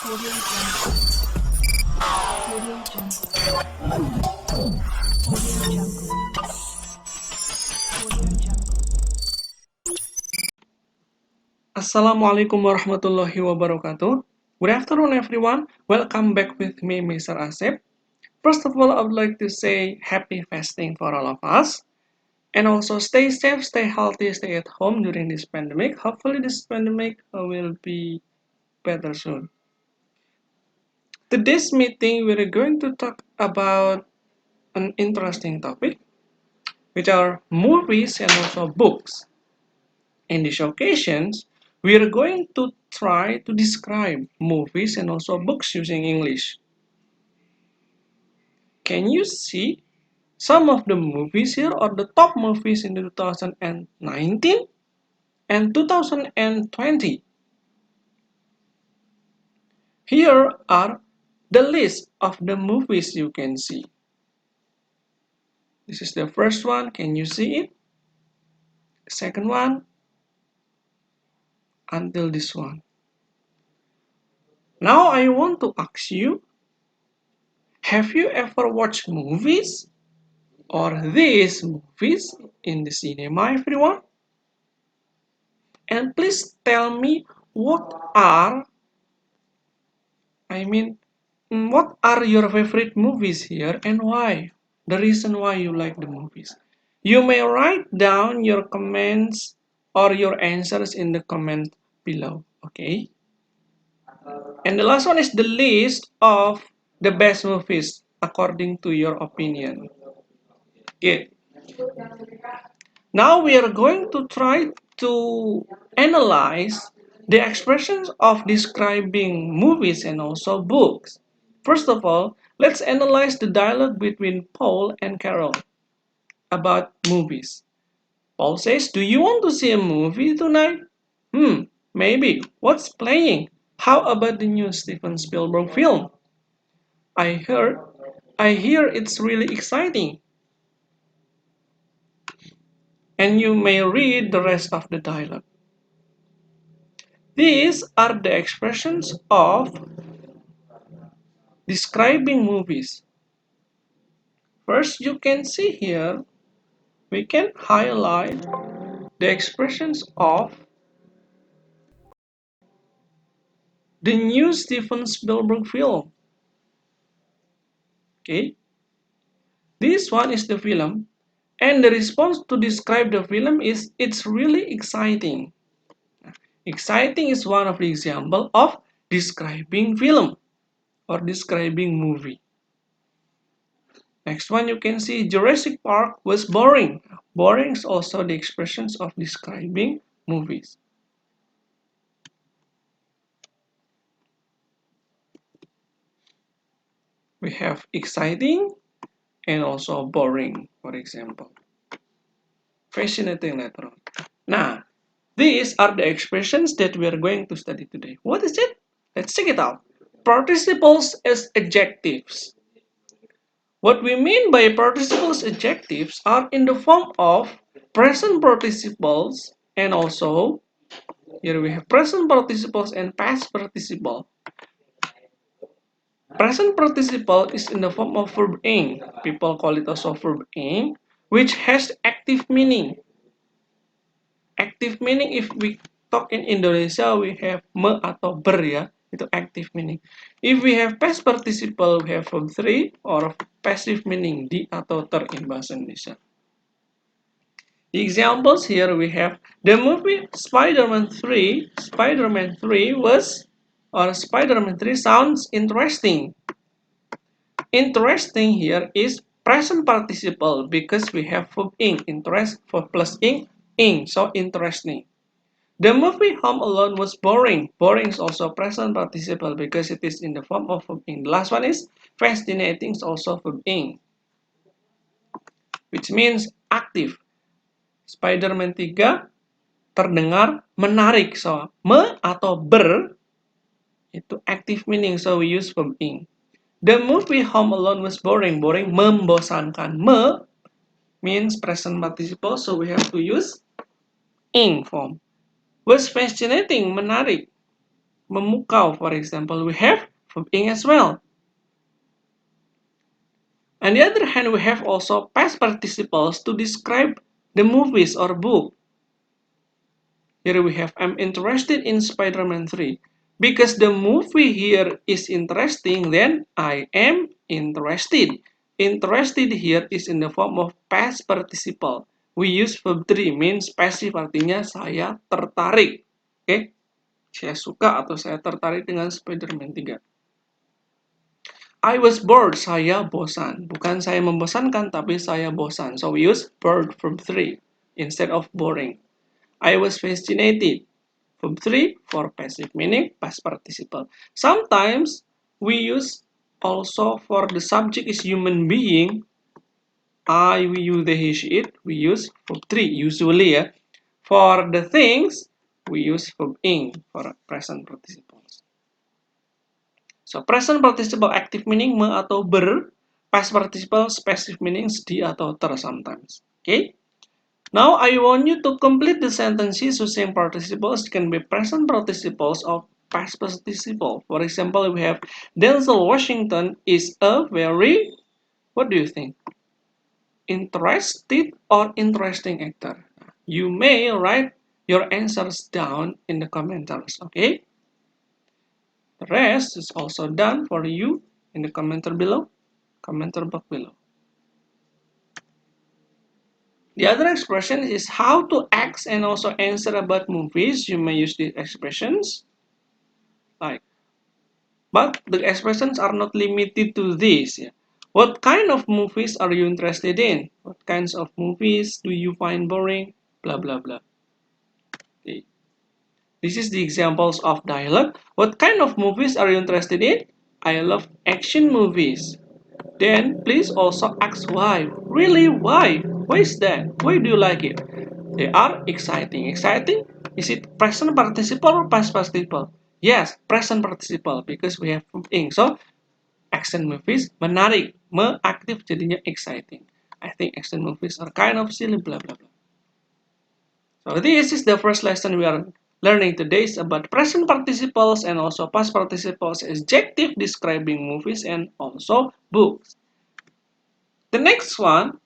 Audio Jungle. Audio Jungle. Audio Jungle. Audio Jungle. Assalamualaikum warahmatullahi wabarakatuh. Good afternoon, everyone. Welcome back with me, Mr. Asep. First of all, I would like to say happy fasting for all of us. And also stay safe, stay healthy, stay at home during this pandemic. Hopefully this pandemic will be better soon. Today's meeting, we're going to talk about an interesting topic, which are movies and also books. In these occasions, we are going to try to describe movies and also books using English. Can you see some of the movies here or the top movies in 2019 and 2020? Here are the list of the movies you can see. This is the first one. Can you see it? Second one until this one. Now I want to ask you, have you ever watched movies or these movies in the cinema, everyone? And please tell me I mean, what are your favorite movies here and why? The reason why you like the movies. You may write down your comments or your answers in the comment below, okay? And the last one is the list of the best movies according to your opinion. Okay. Now we are going to try to analyze the expressions of describing movies and also books. First of all, let's analyze the dialogue between Paul and Carol about movies. Paul says, "Do you want to see a movie tonight?" Maybe. What's playing? How about the new Steven Spielberg film? I heard, I hear it's really exciting. And you may read the rest of the dialogue. These are the expressions of describing movies. First, you can see here, we can highlight the expressions of the new Steven Spielberg film. Okay, this one is the film, and the response to describe the film is it's really exciting. Exciting is one of the examples of describing film or describing movie. Next one you can see Jurassic Park was boring. Boring is also the expressions of describing movies. We have exciting and also boring, for example. Fascinating later on. Now, these are the expressions that we are going to study today. What is it? Let's check it out. Participles as adjectives. What we mean by participles adjectives are in the form of present participles and also here we have present participles and past participle. Present participle is in the form of verb ing. People call it also verb ing, which has active meaning. Active meaning, if we talk in Indonesia, we have me atau ber ya, itu active meaning. If we have past participle, we have verb 3 or passive meaning di atau ter in bahasa Indonesia. The examples here we have the movie Spider-Man 3. Spider-Man 3 was, or Spider-Man 3 sounds interesting. Interesting here is present participle because we have verb ing, interest for plus ing, so interesting. The movie Home Alone was boring. Boring is also present participle because it is in the form of verb ing. The last one is fascinating is also verb ing, which means active. Spider-Man 3 terdengar menarik. So, me atau ber itu active meaning, so we use verb ing. The movie Home Alone was boring. Boring, membosankan. Me means present participle, so we have to use ing form. Was fascinating, menarik. memukau, for example, we have verb ing as well. On the other hand, we have also past participles to describe the movies or book. Here we have, I'm interested in Spider-Man 3. Because the movie here is interesting, then I am interested. Interested here is in the form of past participle. We use verb 3, means passive, artinya saya tertarik. Oke, saya suka atau saya tertarik dengan Spider-Man 3. I was bored, saya bosan. Bukan saya membosankan, tapi saya bosan. So we use bored verb 3 instead of boring. I was fascinated. Verb 3 for passive meaning, past participle. Sometimes we use also for the subject is human being. I, we, you, they, he, she, it. We use verb 3 usually ya. For the things, we use verb ing for present participles. So present participle active meaning me atau ber, past participle passive meanings di atau ter sometimes. Okay. Now, I want you to complete the sentences using participles. It can be present participles or past participle. For example, we have Denzel Washington is a very, what do you think? Interested or interesting actor? You may write your answers down in the commentaries, okay? The rest is also done for you in the commenter box below. The other expression is how to ask and also answer about movies. You may use these expressions. Like, but the expressions are not limited to this. Yeah. What kind of movies are you interested in? What kinds of movies do you find boring? Blah, blah, blah. Okay. This is the examples of dialogue. What kind of movies are you interested in? I love action movies. Then please also ask why. Really, why? Why is that? Why do you like it? They are exciting. Exciting? Is it present participle or past participle? Yes, present participle because we have ing. So, action movies menarik, aktif jadinya exciting. I think action movies are kind of silly, blah blah blah. So this is the first lesson we are learning today is about present participles and also past participles adjective describing movies and also books. The next one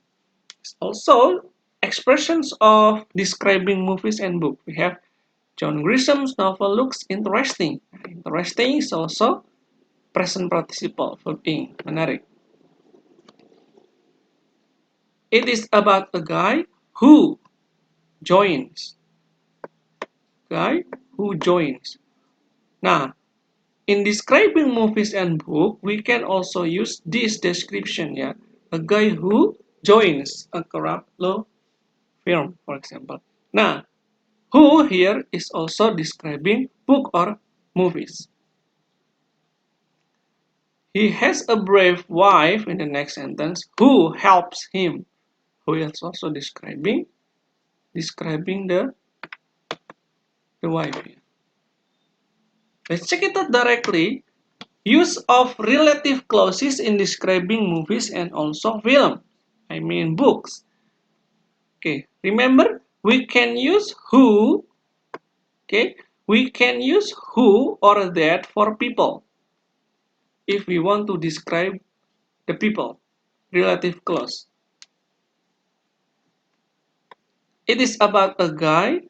is also expressions of describing movies and books. We have John Grisham's novel looks interesting. Interesting is also present participle, verb ing, menarik. It is about a guy who joins. Guy who joins. Nah, in describing movies and book, we can also use this description ya. A guy who joins a corrupt law firm, for example. Nah, who here is also describing book or movies. He has a brave wife in the next sentence who helps him. Who is also describing the wife here. Let's check it out directly. Use of relative clauses in describing movies and also film. I mean books. Okay, remember we can use who. Okay, we can use who or that for people. If we want to describe the people, relative clause. It is about a guy.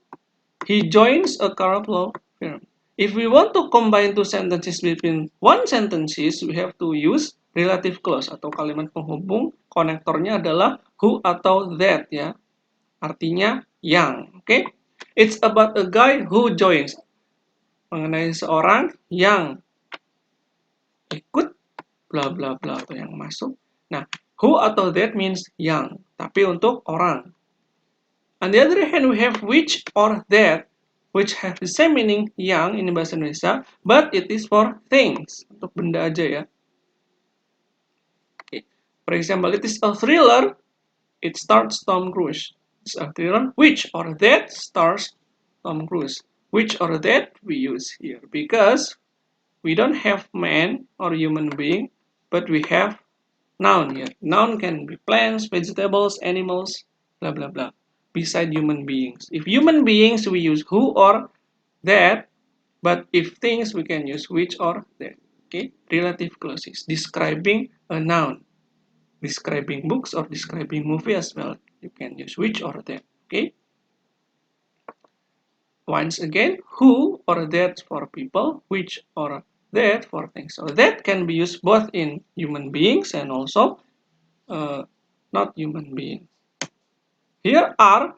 He joins a corrupt law firm. If we want to combine two sentences between one sentences, we have to use relative clause atau kalimat penghubung. Konektornya adalah who atau that ya. Artinya yang. Okay? It's about a guy who joins. Mengenai seorang yang ikut bla bla bla atau yang masuk. Nah, who atau that means yang, tapi untuk orang. On the other hand, we have which or that, which have the same meaning yang ini bahasa Indonesia, but it is for things, untuk benda aja ya. Okay. For example, it is a thriller, it stars Tom Cruise. It's a thriller, which or that stars Tom Cruise. Which or that we use here because we don't have man or human being, but we have noun here. Noun can be plants, vegetables, animals, blah blah blah. Beside human beings. If human beings we use who or that, But if things, we can use which or that. Okay, relative clauses describing a noun, describing books or describing movie as well. You can use which or that. Okay. Once again, who or that for people, which or that for things. So that can be used both in human beings and also not human beings. Here are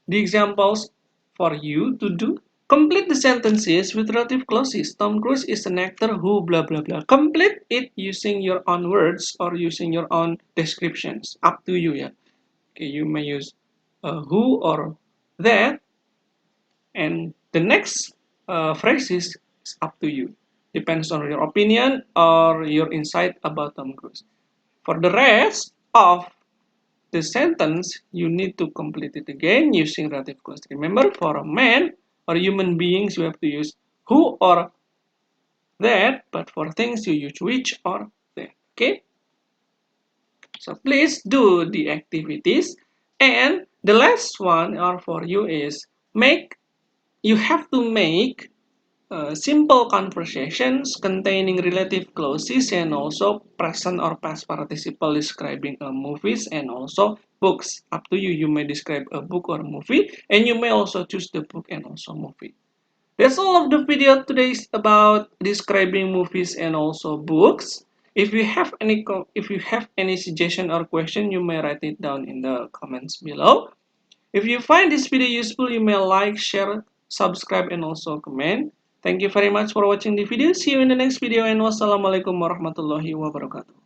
the examples for you to do. Complete the sentences with relative clauses. Tom Cruise is an actor who blah blah blah. Complete it using your own words or using your own descriptions. Up to you, yeah. Okay, you may use who or that, and the next phrase is up to you. Depends on your opinion or your insight about Tom Cruise. For the rest of the sentence, you need to complete it again using relative clause. Remember, for a man or human beings, you have to use who or that, but for things, you use which or that. Okay? So please do the activities. And the last one are for you is you have to make simple conversations containing relative clauses and also present or past participle describing movies and also books. Up to you. You may describe a book or movie, and you may also choose the book and also movie. That's all of the video today is about describing movies and also books. If you have any suggestion or question, you may write it down in the comments below. If you find this video useful, you may like, share, subscribe, and also comment. Thank you very much for watching the video. See you in the next video, and wassalamualaikum warahmatullahi wabarakatuh.